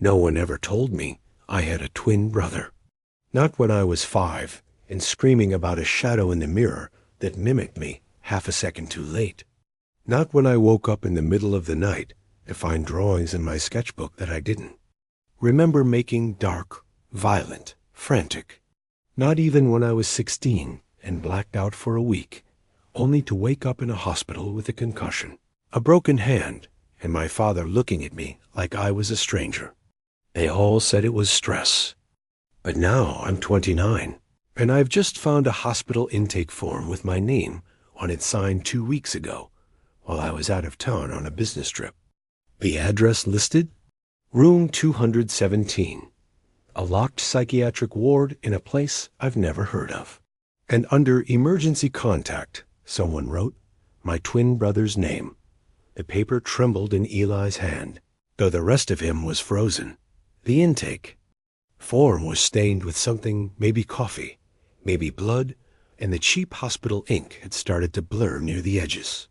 No one ever told me I had a twin brother. Not when I was 5 and screaming about a shadow in the mirror that mimicked me half a second too late. Not when I woke up in the middle of the night to find drawings in my sketchbook that I didn't remember making dark, violent, frantic. Not even when I was 16 and blacked out for a week, only to wake up in a hospital with a concussion, a broken hand, and my father looking at me like I was a stranger. They all said it was stress. But now I'm 29, and I've just found a hospital intake form with my name on it signed 2 weeks ago while I was out of town on a business trip. The address listed? Room 217, a locked psychiatric ward in a place I've never heard of. And under emergency contact, someone wrote my twin brother's name. The paper trembled in Eli's hand, though the rest of him was frozen. The intake form was stained with something, maybe coffee, maybe blood, and the cheap hospital ink had started to blur near the edges.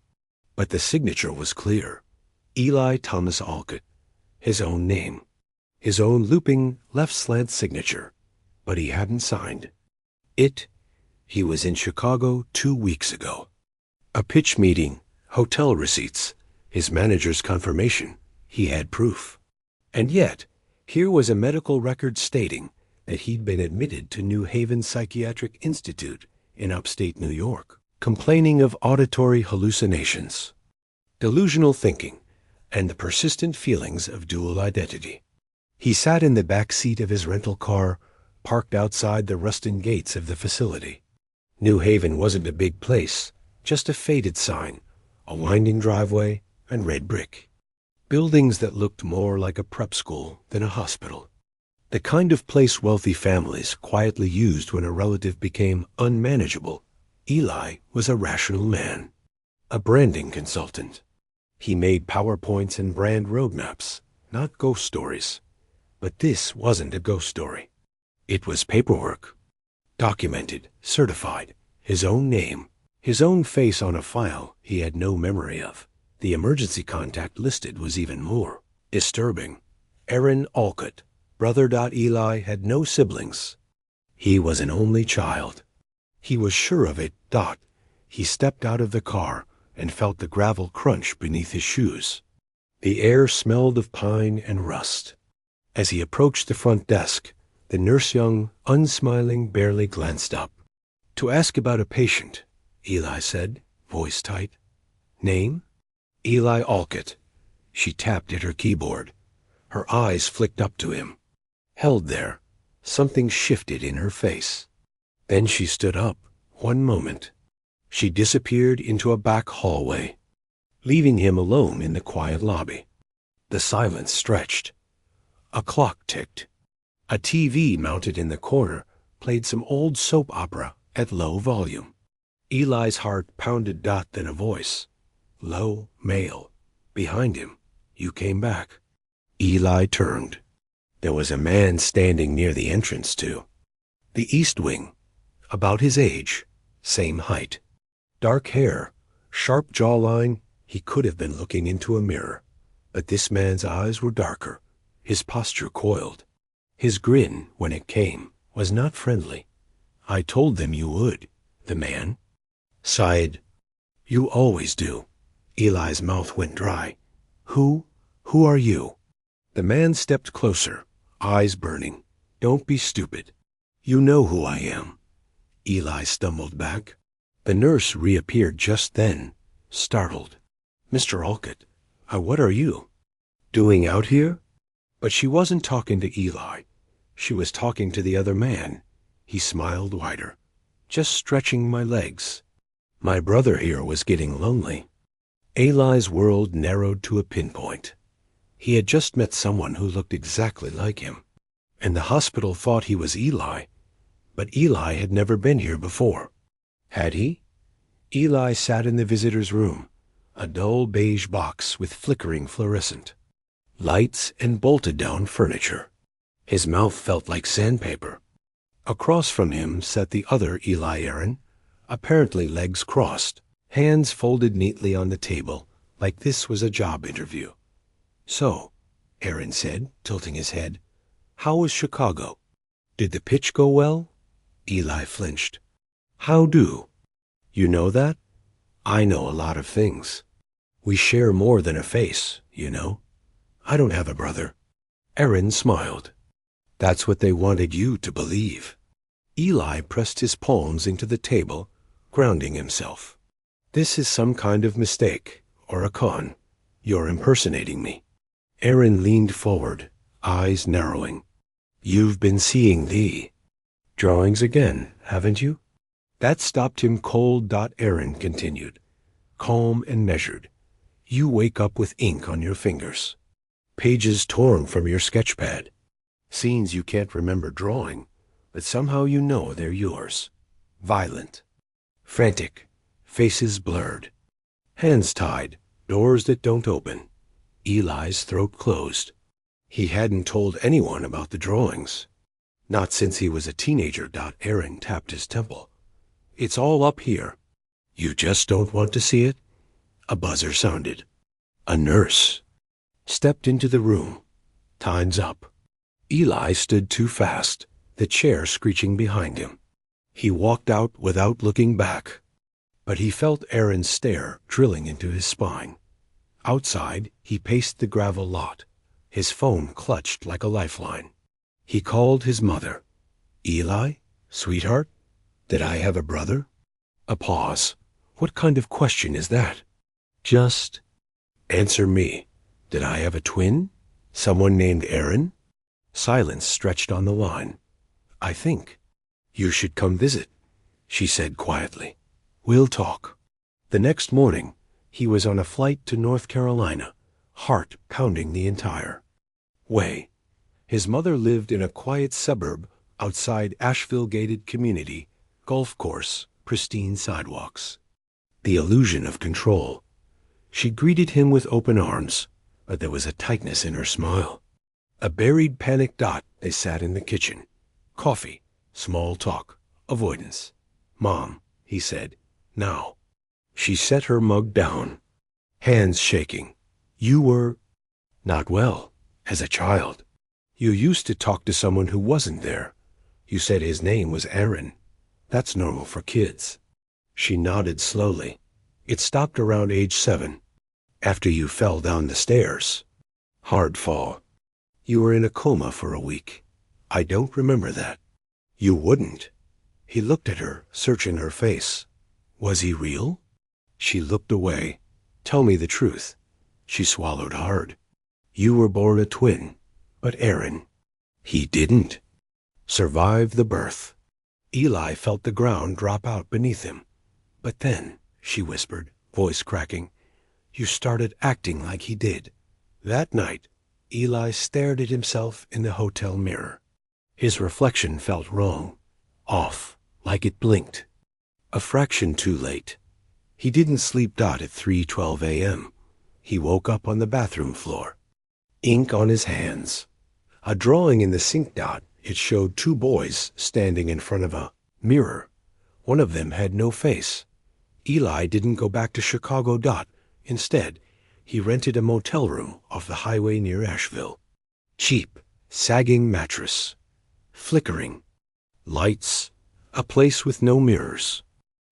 But the signature was clear. Eli Thomas Alcott. His own name. His own looping left slant signature. But he hadn't signed. He was in Chicago 2 weeks ago. A pitch meeting, hotel receipts, his manager's confirmation. He had proof. And yet, here was a medical record stating that he'd been admitted to New Haven Psychiatric Institute in upstate New York, complaining of auditory hallucinations, delusional thinking, and the persistent feelings of dual identity. He sat in the back seat of his rental car, parked outside the Ruston gates of the facility. New Haven wasn't a big place, just a faded sign, a winding driveway, and red brick. Buildings that looked more like a prep school than a hospital. The kind of place wealthy families quietly used when a relative became unmanageable. Eli was a rational man, a branding consultant. He made PowerPoints and brand roadmaps, not ghost stories. But this wasn't a ghost story. It was paperwork. Documented, certified, his own name, his own face on a file he had no memory of. The emergency contact listed was even more disturbing. Aaron Alcott, brother. Eli had no siblings. He was an only child. He was sure of it. He stepped out of the car and felt the gravel crunch beneath his shoes. The air smelled of pine and rust. As he approached the front desk, the nurse, young, unsmiling, barely glanced up. To ask about a patient, Eli said, voice tight. Name? Eli Alcott. She tapped at her keyboard. Her eyes flicked up to him. Held there, something shifted in her face. Then she stood up. One moment. She disappeared into a back hallway, leaving him alone in the quiet lobby. The silence stretched. A clock ticked. A TV mounted in the corner played some old soap opera at low volume. Eli's heart pounded. Then a voice. Low, male. Behind him. You came back. Eli turned. There was a man standing near the entrance to the east wing, about his age, same height. Dark hair, sharp jawline. He could have been looking into a mirror. But this man's eyes were darker, his posture coiled. His grin, when it came, was not friendly. I told them you would, the man sighed. You always do. Eli's mouth went dry. Who are you? The man stepped closer, eyes burning. Don't be stupid. You know who I am. Eli stumbled back. The nurse reappeared just then, startled. Mr. Alcott, what are you doing out here? But she wasn't talking to Eli. She was talking to the other man. He smiled wider. Just stretching my legs. My brother here was getting lonely. Eli's world narrowed to a pinpoint. He had just met someone who looked exactly like him. And the hospital thought he was Eli. But Eli had never been here before. Had he? Eli sat in the visitor's room, a dull beige box with flickering fluorescent lights and bolted-down furniture. His mouth felt like sandpaper. Across from him sat the other Eli Aaron, apparently legs crossed, hands folded neatly on the table, like this was a job interview. So, Aaron said, tilting his head. How was Chicago? Did the pitch go well? Eli flinched. How do? You know that? I know a lot of things. We share more than a face, you know. I don't have a brother. Aaron smiled. That's what they wanted you to believe. Eli pressed his palms into the table, grounding himself. This is some kind of mistake, or a con. You're impersonating me. Aaron leaned forward, eyes narrowing. You've been seeing the drawings again, haven't you? That stopped him cold. Aaron continued, calm and measured. You wake up with ink on your fingers. Pages torn from your sketchpad. Scenes you can't remember drawing, but somehow you know they're yours. Violent. Frantic. Faces blurred. Hands tied. Doors that don't open. Eli's throat closed. He hadn't told anyone about the drawings. Not since he was a teenager. Aaron tapped his temple. It's all up here. You just don't want to see it? A buzzer sounded. A nurse stepped into the room. Time's up. Eli stood too fast, the chair screeching behind him. He walked out without looking back, but he felt Aaron's stare drilling into his spine. Outside, he paced the gravel lot, his phone clutched like a lifeline. He called his mother. Eli? Sweetheart? Did I have a brother? A pause. What kind of question is that? Just answer me. Did I have a twin? Someone named Aaron? Silence stretched on the line. I think. You should come visit, she said quietly. We'll talk. The next morning, he was on a flight to North Carolina, heart pounding the entire way. His mother lived in a quiet suburb outside Asheville gated community, golf course, pristine sidewalks. The illusion of control. She greeted him with open arms, but there was a tightness in her smile. A buried panic. They sat in the kitchen. Coffee, small talk, avoidance. Mom, he said, now. She set her mug down, hands shaking. You were not well, as a child. You used to talk to someone who wasn't there. You said his name was Aaron. That's normal for kids. She nodded slowly. It stopped around age 7, after you fell down the stairs. Hard fall. You were in a coma for a week. I don't remember that. You wouldn't. He looked at her, searching her face. Was he real? She looked away. Tell me the truth. She swallowed hard. You were born a twin, but Aaron, he didn't survive the birth. Eli felt the ground drop out beneath him. But then, she whispered, voice cracking, you started acting like he did. That night, Eli stared at himself in the hotel mirror. His reflection felt wrong, off, like it blinked. A fraction too late. He didn't sleep. At 3:12 a.m. He woke up on the bathroom floor. Ink on his hands. A drawing in the sink. It showed 2 boys standing in front of a mirror. One of them had no face. Eli didn't go back to Chicago. Instead, he rented a motel room off the highway near Asheville. Cheap, sagging mattress. Flickering. Lights. A place with no mirrors.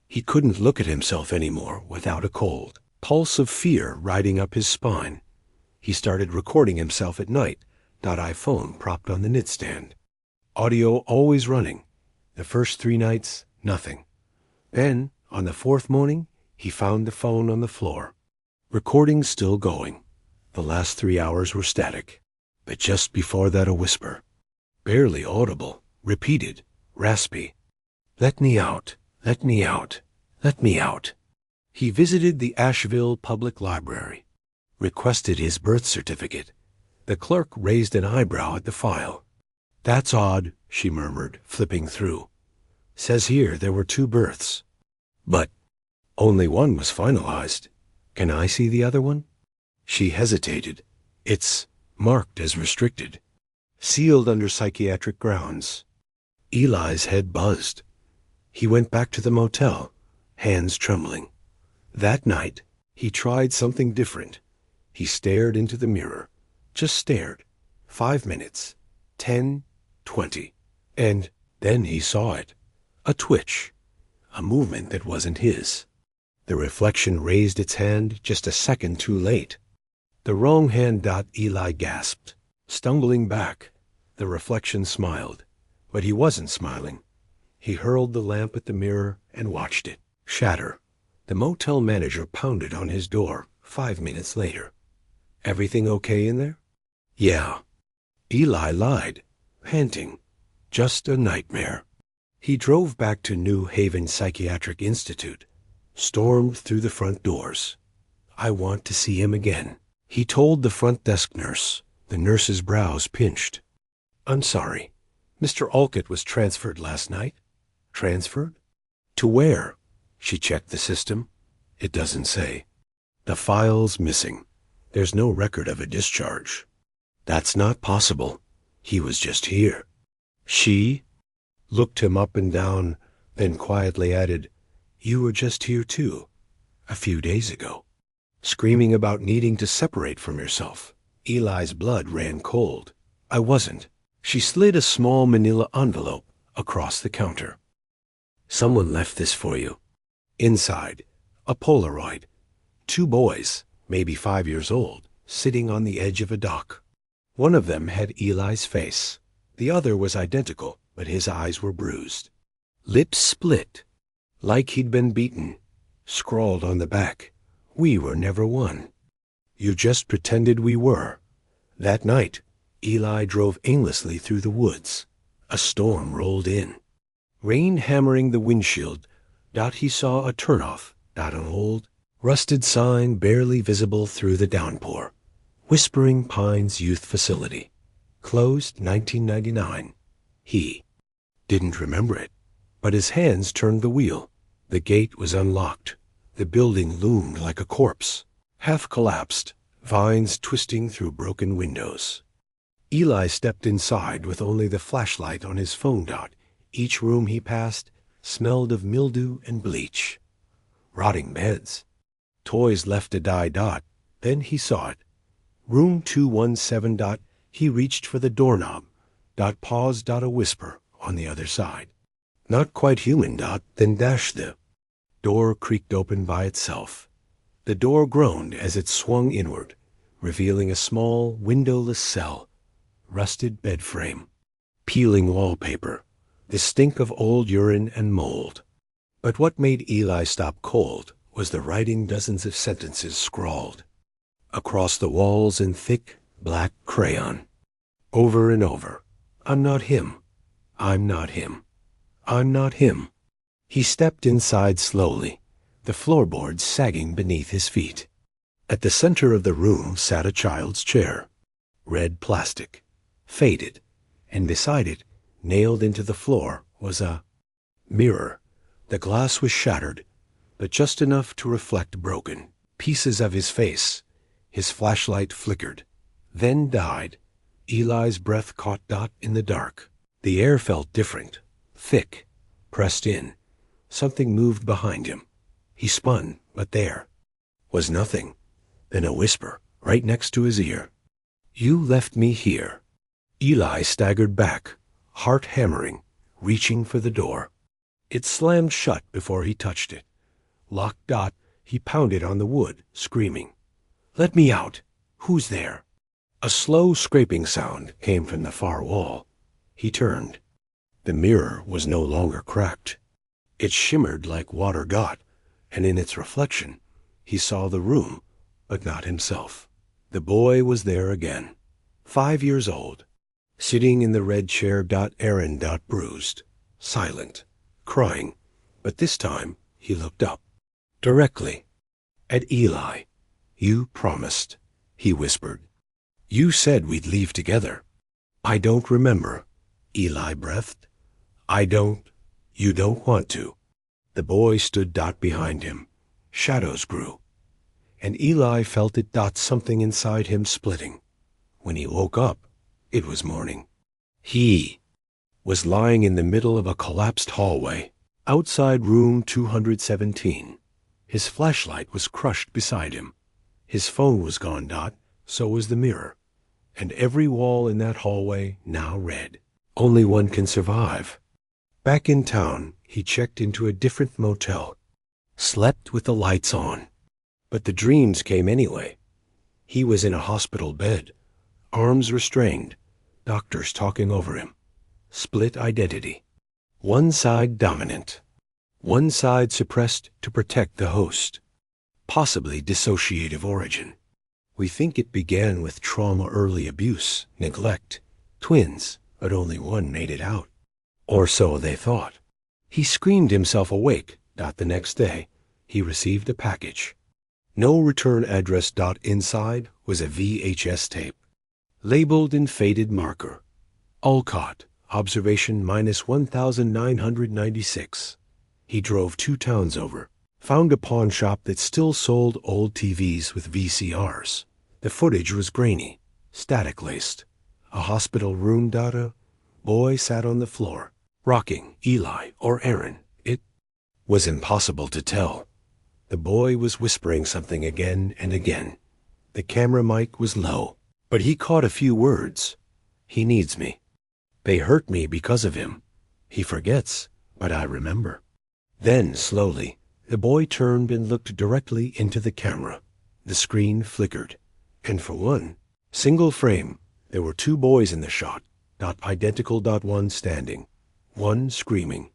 He couldn't look at himself anymore without a cold pulse of fear riding up his spine. He started recording himself at night. iPhone propped on the nightstand. Audio always running. The first 3 nights, nothing. Then, on the 4th morning, he found the phone on the floor. Recording still going. The last 3 hours were static. But just before that, a whisper. Barely audible, repeated, raspy. Let me out, let me out, let me out. He visited the Asheville Public Library, requested his birth certificate. The clerk raised an eyebrow at the file. That's odd, she murmured, flipping through. Says here there were 2 births. But only one was finalized. Can I see the other one? She hesitated. It's marked as restricted. Sealed under psychiatric grounds. Eli's head buzzed. He went back to the motel, hands trembling. That night, he tried something different. He stared into the mirror, Just stared. 5 minutes. 10, 20. And then he saw it. A twitch. A movement that wasn't his. The reflection raised its hand just a second too late. The wrong hand. Eli gasped. Stumbling back, the reflection smiled. But he wasn't smiling. He hurled the lamp at the mirror and watched it shatter. The motel manager pounded on his door 5 minutes later. Everything okay in there? Yeah. Eli lied, panting. Just a nightmare. He drove back to New Haven Psychiatric Institute, stormed through the front doors. I want to see him again, he told the front desk nurse. The nurse's brows pinched. I'm sorry. Mr. Alcott was transferred last night. Transferred? To where? She checked the system. It doesn't say. The file's missing. There's no record of a discharge. That's not possible. He was just here. She looked him up and down, then quietly added, You were just here too, a few days ago. Screaming about needing to separate from yourself. Eli's blood ran cold. I wasn't. She slid a small manila envelope across the counter. Someone left this for you. Inside, a Polaroid. 2 boys, maybe 5 years old, sitting on the edge of a dock. One of them had Eli's face. The other was identical, but his eyes were bruised. Lips split, like he'd been beaten. Scrawled on the back, We were never one. You just pretended we were. That night, Eli drove aimlessly through the woods. A storm rolled in. Rain hammering the windshield. He saw a turnoff. An old, rusted sign barely visible through the downpour. Whispering Pines Youth Facility. Closed 1999. He didn't remember it, but his hands turned the wheel. The gate was unlocked. The building loomed like a corpse, half collapsed, vines twisting through broken windows. Eli stepped inside with only the flashlight on his phone. Each room he passed smelled of mildew and bleach. Rotting beds. Toys left to die. Then he saw it. Room 217. He reached for the doorknob. Paused. A whisper on the other side. Not quite human. Then the door creaked open by itself. The door groaned as it swung inward, revealing a small, windowless cell. Rusted bed frame. Peeling wallpaper. The stink of old urine and mold. But what made Eli stop cold was the writing dozens of sentences scrawled across the walls in thick, black crayon. Over and over. I'm not him. I'm not him. I'm not him. He stepped inside slowly, the floorboards sagging beneath his feet. At the center of the room sat a child's chair. Red plastic. Faded. And beside it, nailed into the floor, was a mirror. The glass was shattered, but just enough to reflect broken pieces of his face. His flashlight flickered, then died. Eli's breath caught in the dark. The air felt different, thick, pressed in. Something moved behind him. He spun, but there was nothing. Then a whisper right next to his ear. You left me here. Eli staggered back, heart hammering, reaching for the door. It slammed shut before he touched it. Locked. He pounded on the wood, screaming. Let me out. Who's there? A slow scraping sound came from the far wall. He turned. The mirror was no longer cracked. It shimmered like water, and in its reflection, he saw the room, but not himself. The boy was there again, 5 years old, sitting in the red chair. Aaron. Bruised, silent, crying, but this time he looked up, directly, at Eli. You promised, he whispered. You said we'd leave together. I don't remember, Eli breathed. You don't want to. The boy stood. Behind him. Shadows grew. And Eli felt it. Something inside him splitting. When he woke up, it was morning. He was lying in the middle of a collapsed hallway, outside room 217. His flashlight was crushed beside him. His phone was gone. So was the mirror. and every wall in that hallway now read, "Only one can survive." Back in town, he checked into a different motel, slept with the lights on. But the dreams came anyway. He was in a hospital bed, arms restrained, doctors talking over him. Split identity. One side dominant. One side suppressed to protect the host. Possibly dissociative origin. We think it began with trauma, early abuse, neglect, twins, but only one made it out. Or so they thought. He screamed himself awake. The next day, he received a package. No return address. Inside was a VHS tape, labeled in faded marker. Alcott, observation -1996. He drove 2 towns over, found a pawn shop that still sold old TVs with VCRs. The footage was grainy, static-laced. A hospital room. A boy sat on the floor, rocking. Eli or Aaron. It was impossible to tell. The boy was whispering something again and again. The camera mic was low, but he caught a few words. "He needs me. They hurt me because of him. He forgets, but I remember." Then, slowly, the boy turned and looked directly into the camera. The screen flickered, and for one single frame, there were 2 boys in the shot. Identical. One standing, one screaming.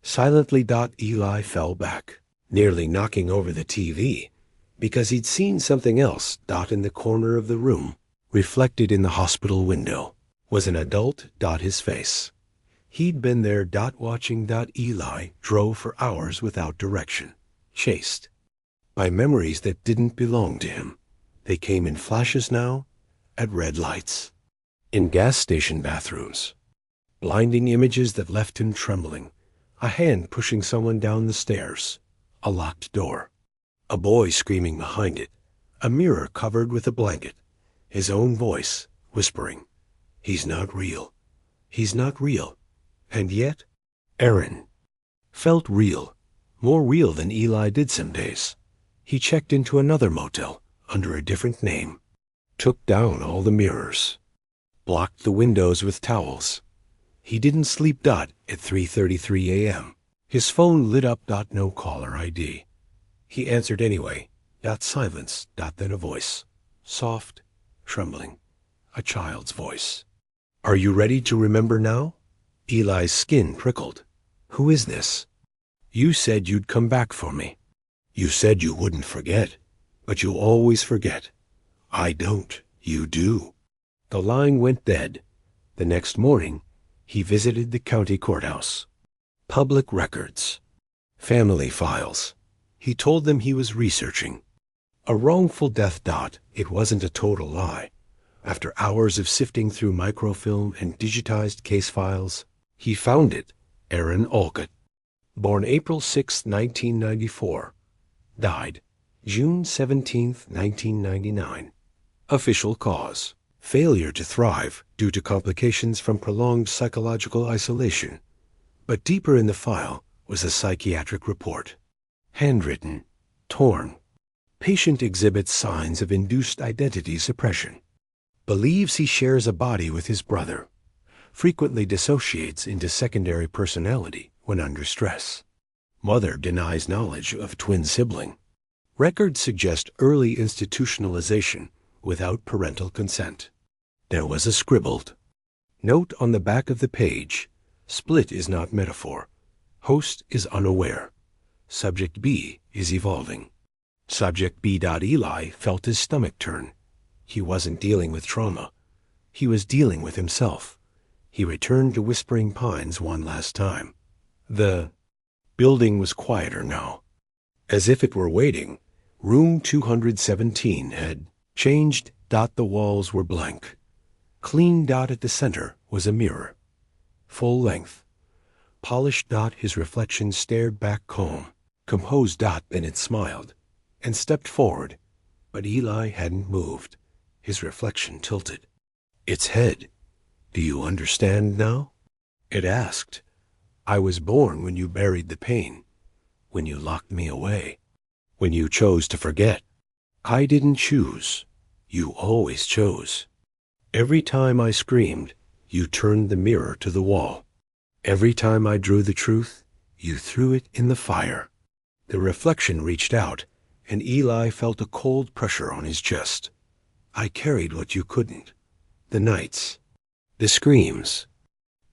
Silently. Eli fell back, nearly knocking over the TV, because he'd seen something else. In the corner of the room, reflected in the hospital window, was an adult. His face. He'd been there. Watching. Eli drove for hours without direction, chased by memories that didn't belong to him. They came in flashes now, at red lights, in gas station bathrooms, blinding images that left him trembling. A hand pushing someone down the stairs, a locked door, a boy screaming behind it, a mirror covered with a blanket, his own voice whispering, "He's not real. He's not real." And yet, Aaron felt real, more real than Eli did some days. He checked into another motel under a different name, took down all the mirrors, blocked the windows with towels. He didn't sleep. At 3:33 a.m. His phone lit up. No caller ID. He answered anyway. Silence. Then a voice, soft, trembling, a child's voice. "Are you ready to remember now?" Eli's skin prickled. "Who is this?" "You said you'd come back for me. You said you wouldn't forget, but you always forget." "I don't. You do." The line went dead. The next morning, he visited the county courthouse. Public records. Family files. He told them he was researching. A wrongful death. It wasn't a total lie. After hours of sifting through microfilm and digitized case files, he found it. Aaron Alcott. Born April 6, 1994. Died June 17, 1999. Official cause: failure to thrive due to complications from prolonged psychological isolation. But deeper in the file was a psychiatric report. Handwritten, torn. Patient exhibits signs of induced identity suppression. Believes he shares a body with his brother. Frequently dissociates into secondary personality when under stress. Mother denies knowledge of twin sibling. Records suggest early institutionalization without parental consent. There was a scribbled note on the back of the page. Split is not metaphor. Host is unaware. Subject B is evolving. Subject B. Eli felt his stomach turn. He wasn't dealing with trauma. He was dealing with himself. He returned to Whispering Pines one last time. The building was quieter now. As if it were waiting, room 217 had changed. The walls were blank. Clean. At the center was a mirror. Full length. Polished. His reflection stared back calm, composed. Then it smiled and stepped forward, but Eli hadn't moved. His reflection tilted its head. "Do you understand now?" It asked. "I was born when you buried the pain, when you locked me away, when you chose to forget. I didn't choose. You always chose." Every time I screamed, you turned the mirror to the wall. Every time I drew the truth, you threw it in the fire. The reflection reached out, and Eli felt a cold pressure on his chest. I carried what you couldn't. The nights, the screams,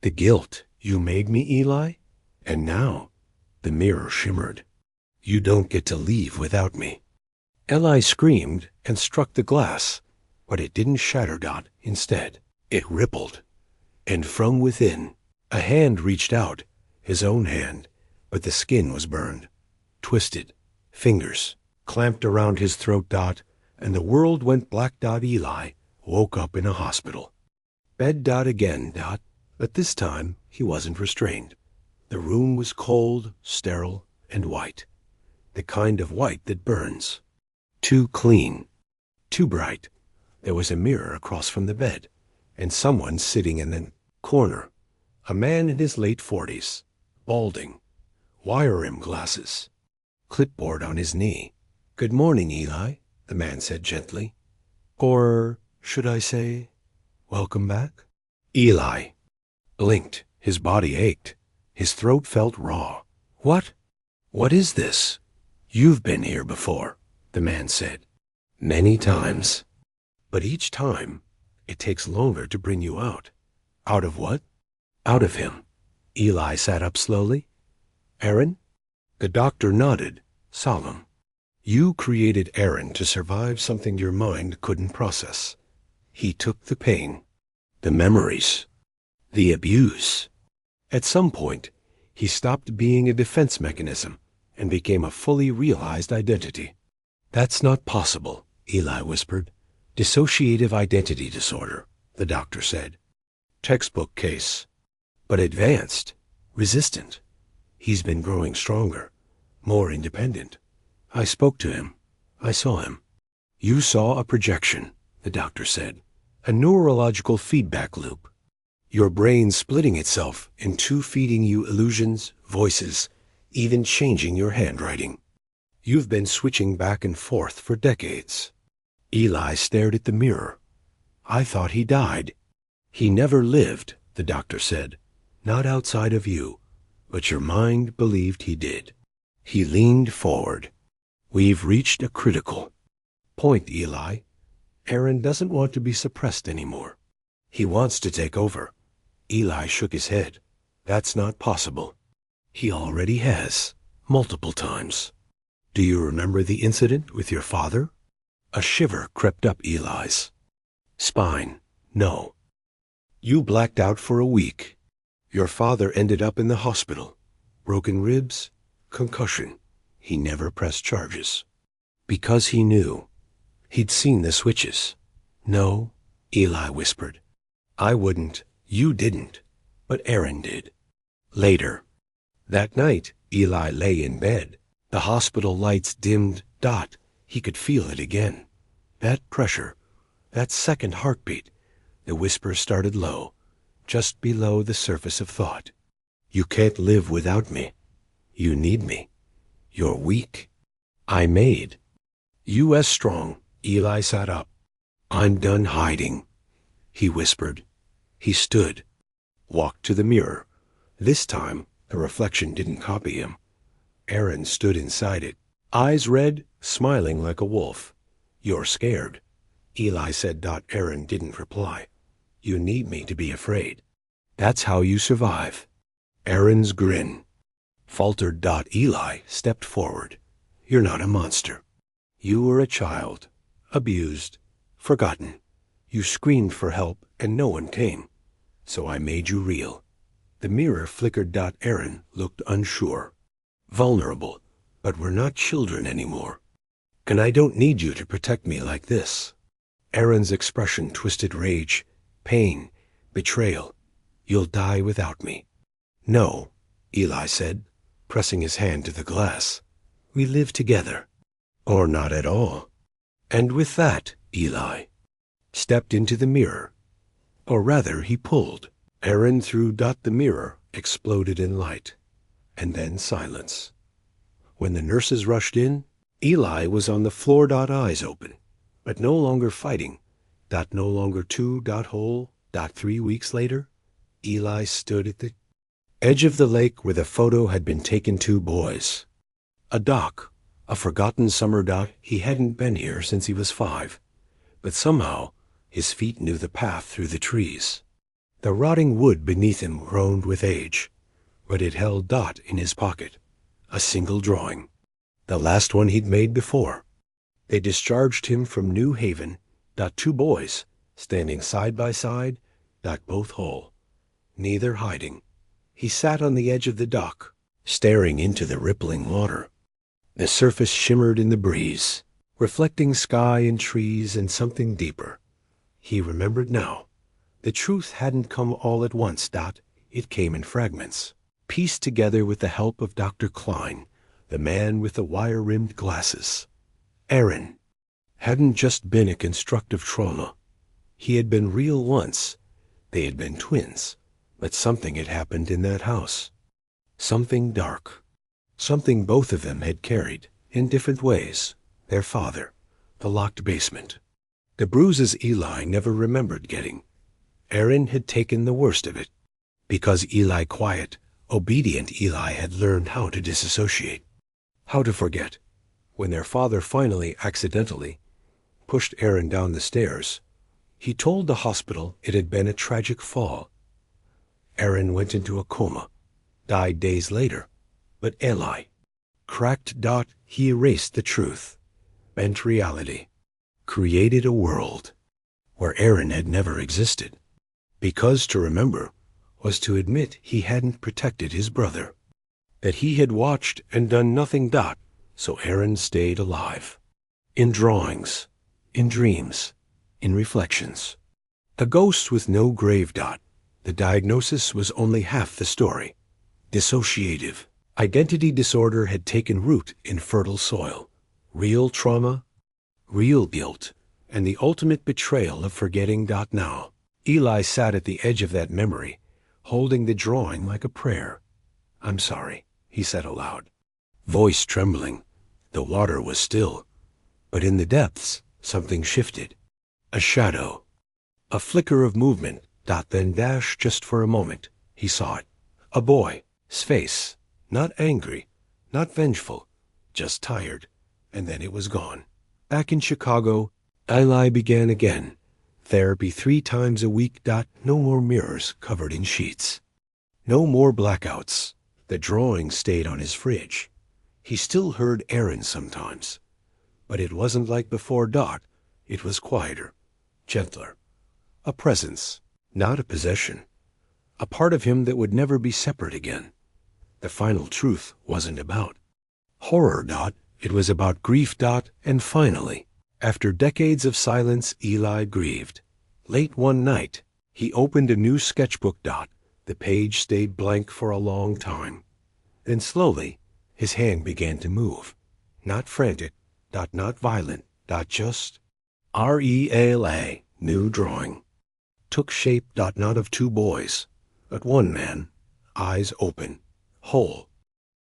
the guilt. You made me, Eli, and now the mirror shimmered. You don't get to leave without me. Eli screamed and struck the glass, but it didn't shatter. Instead, it rippled. And from within, a hand reached out, his own hand, but the skin was burned, twisted, fingers clamped around his throat. And the world went black. Eli woke up in a hospital. Bed. Again. But this time he wasn't restrained. The room was cold, sterile, and white. The kind of white that burns. Too clean. Too bright. There was a mirror across from the bed, and someone sitting in the corner. A man in his late 40s, balding, wire-rim glasses, clipboard on his knee. "Good morning, Eli," the man said gently. "Or should I say, welcome back?" Eli blinked. His body ached. His throat felt raw. "What? What is this?" "You've been here before," the man said. "Many times. But each time, it takes longer to bring you out." "Out of what?" "Out of him." Eli sat up slowly. "Aaron?" The doctor nodded, solemn. "You created Aaron to survive something your mind couldn't process. He took the pain, the memories, the abuse. At some point, he stopped being a defense mechanism and became a fully realized identity." "That's not possible," Eli whispered. "Dissociative identity disorder," the doctor said. "Textbook case. But advanced, resistant. He's been growing stronger, more independent. I spoke to him. I saw him." "You saw a projection," the doctor said. "A neurological feedback loop. Your brain splitting itself in two, feeding you illusions, voices, even changing your handwriting. You've been switching back and forth for decades." Eli stared at the mirror. "I thought he died." "He never lived," the doctor said. "Not outside of you, but your mind believed he did." He leaned forward. "We've reached a critical point, Eli. Aaron doesn't want to be suppressed anymore. He wants to take over." Eli shook his head. "That's not possible. He already has, multiple times." "Do you remember the incident with your father?" A shiver crept up Eli's spine. "No." "You blacked out for a week. Your father ended up in the hospital. Broken ribs, concussion. He never pressed charges. Because he knew. He'd seen the switches." "No," Eli whispered. "I wouldn't. You didn't. But Aaron did." Later. That night, Eli lay in bed. The hospital lights dimmed. He could feel it again. That pressure, that second heartbeat. The whisper started low, just below the surface of thought. "You can't live without me. You need me. You're weak. I made you as strong." Eli sat up. "I'm done hiding," he whispered. He stood, walked to the mirror. This time, the reflection didn't copy him. Aaron stood inside it, eyes red, smiling like a wolf. "You're scared," Eli said. Aaron didn't reply. "You need me to be afraid. That's how you survive." Aaron's grin faltered. Eli stepped forward. "You're not a monster. You were a child, abused, forgotten. You screamed for help and no one came. So I made you real." The mirror flickered. Aaron looked unsure, vulnerable. "But we're not children anymore. And I don't need you to protect me like this." Aaron's expression twisted: rage, pain, betrayal. "You'll die without me." "No," Eli said, pressing his hand to the glass. "We live together. Or not at all." And with that, Eli stepped into the mirror. Or rather, he pulled. Aaron threw. The mirror exploded in light. And then silence. When the nurses rushed in, Eli was on the floor. Eyes open, but no longer fighting, No longer two. Whole. 3 weeks later, Eli stood at the edge of the lake where the photo had been taken. Two boys. A dock. A forgotten summer dock. He hadn't been here since he was 5. But somehow, his feet knew the path through the trees. The rotting wood beneath him groaned with age, but it held Dot in his pocket. A single drawing. The last one he'd made before. They discharged him from New Haven. 2 boys, standing side by side. Both whole. Neither hiding. He sat on the edge of the dock, staring into the rippling water. The surface shimmered in the breeze, reflecting sky and trees and something deeper. He remembered now. The truth hadn't come all at once. It came in fragments, pieced together with the help of Dr. Klein, the man with the wire-rimmed glasses. Aaron hadn't just been a constructive trauma. He had been real once. They had been twins, but something had happened in that house. Something dark. Something both of them had carried, in different ways. Their father, the locked basement. The bruises Eli never remembered getting. Aaron had taken the worst of it. Because Eli, quiet, obedient Eli, had learned how to disassociate, how to forget. When their father finally, accidentally, pushed Aaron down the stairs, he told the hospital it had been a tragic fall. Aaron went into a coma, died days later. But Eli, cracked. He erased the truth, bent reality, created a world where Aaron had never existed. Because to remember was to admit he hadn't protected his brother, that he had watched and done nothing. So Aaron stayed alive. In drawings, in dreams, in reflections. A ghost with no grave. The diagnosis was only half the story. Dissociative. Identity disorder had taken root in fertile soil. Real trauma, real guilt, and the ultimate betrayal of forgetting. Now, Eli sat at the edge of that memory, holding the drawing like a prayer. "I'm sorry," he said aloud, voice trembling. The water was still, but in the depths something shifted. A shadow, a flicker of movement. Then dash just for a moment. He saw it. A boy's face. Not angry, not vengeful, just tired, and then it was gone. Back in Chicago, Eli began again. Therapy 3 times a week. No more mirrors covered in sheets. No more blackouts. The drawing stayed on his fridge. He still heard Aaron sometimes. But it wasn't like before. It was quieter, gentler. A presence, not a possession. A part of him that would never be separate again. The final truth wasn't about horror. It was about grief. And finally, after decades of silence, Eli grieved. Late one night, he opened a new sketchbook. The page stayed blank for a long time. Then slowly, his hand began to move. Not frantic. Not violent. Just REALA, new drawing. Took shape. Not of 2 boys, but one man, eyes open, whole,